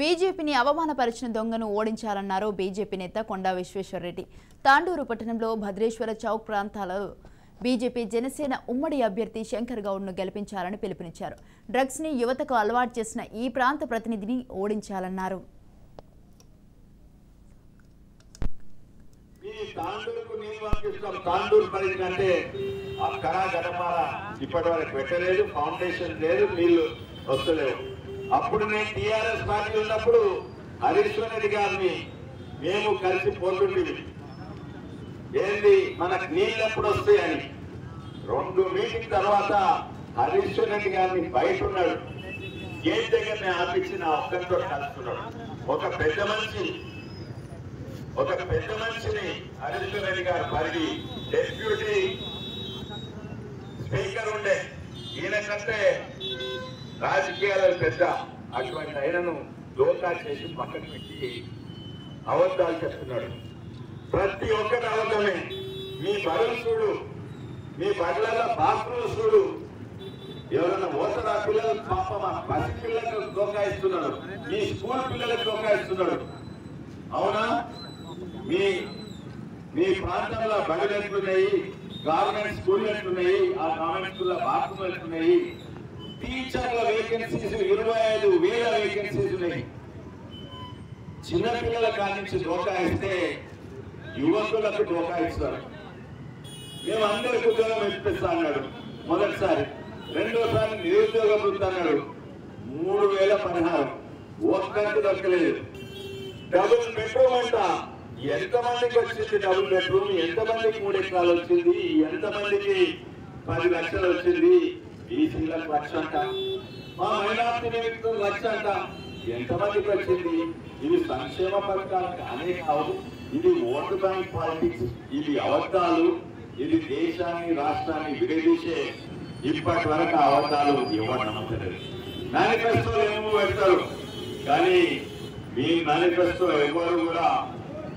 బీజేపీని అవమానపరిచిన దొంగను ఓడించాలన్నారు బీజేపీ నేత కొండా విశ్వేశ్వరరెడ్డి. తాండూరు పట్టణంలో భద్రేశ్వర చౌక్ ప్రాంతాలలో బీజేపీ జనసేన ఉమ్మడి అభ్యర్థి శంకర్ గౌడ్ను గెలిపించాలని పిలుపునిచ్చారు. డ్రగ్స్ ని యువతకు అలవాటు చేసిన ఈ ప్రాంత ప్రతినిధిని ఓడించాలన్నారు. అప్పుడు నేను టీఆర్ఎస్ పార్టీ ఉన్నప్పుడు హరీశ్వర్ రెడ్డి గారిని మేము కలిసి పోతుండేవి. ఏంది మనకు నీళ్ళు ఎప్పుడు వస్తాయని 2 మీటింగ్ తర్వాత హరీశ్వర్ రెడ్డి గారిని బయట ఉన్నాడు, గేట్ దగ్గర ఆపించి నా ఒక్కరితో కలుస్తున్నాడు. ఒక పెద్ద మనిషిని హరీశ్వర్ రెడ్డి గారు పరిగి డెప్యూటీ స్పీకర్ ఉండే, ఈయన కంటే రాజకీయాలలో పెద్ద అటువంటి ఆయనను దోకా చేసి పక్కన పెట్టి అబద్ధాలు చెప్తున్నాడు. ప్రతి ఒక్కటి అబద్ధమే. మీ బడులు చూడు, మీ బడులలో బాత్రూమ్ చూడు, ఎవరైనా ఓసరా పిల్లలకు పాప పసి పిల్లలకు దోకా ఇస్తున్నాడు, మీ స్కూల్ పిల్లలకు దోకా ఇస్తున్నాడు. అవునా? మీ ప్రాంతంలో బడులు ఎట్లున్నాయి, గవర్నమెంట్ స్కూల్ ఎట్లున్నాయి, ఆ గవర్నమెంట్ స్కూల్లో బాత్రూమ్ ఎట్లున్నాయి, టీచర్ల వేకెన్సీస్ 25,000 వేకెన్సీస్ ఉన్నాయి. చిన్నపిల్లల కాడి నుంచి దోకా ఇస్తే యువకులకు దోకా ఇస్తారు. మేము అందరికి ఉద్యోగం ఇప్పిస్తా అన్నాడు మొదటిసారి, రెండోసారి నిరుద్యోగ వృత్తి అన్నాడు. 3,016 ఒక్కరికి దొరకలేదు. డబుల్ బెడ్రూమ్ అంట, ఎంతమందికి వచ్చింది డబుల్ బెడ్రూమ్? ఎంతమందికి 3 ఎకరాలు వచ్చింది? ఎంతమందికి 10 లక్షలు వచ్చింది? బీసీలకు 1,00,000 అంట, మా మైనార్టీ వ్యక్తులకు 1,00,000 అంట. ఎంతమందికి వచ్చింది? ఇవి సంక్షేమ పథకాలు కానే కావు, ఇది ఓటు బ్యాంక్ పాలిటిక్స్, ఇది అబద్ధాలు, ఇది దేశాన్ని రాష్ట్రాన్ని విడదీసే. ఇప్పటి వరకు అబద్ధాలు ఎవరు నమ్మలేదు. మేనిఫెస్టోలు ఏమో పెడతారు, కానీ మీ మేనిఫెస్టో ఎవరు కూడా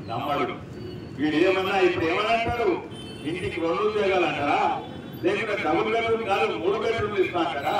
నమ్మడు. వీడు ఏమన్నా ఇప్పుడు ఏమనంటారు, ఇంటికి 2 ఉద్యోగాలు అంటారా, లేకుంటే డబుల్ బెడ్రూమ్ కాదు 3 బెడ్రూమ్లు ఇస్తా అంటారా?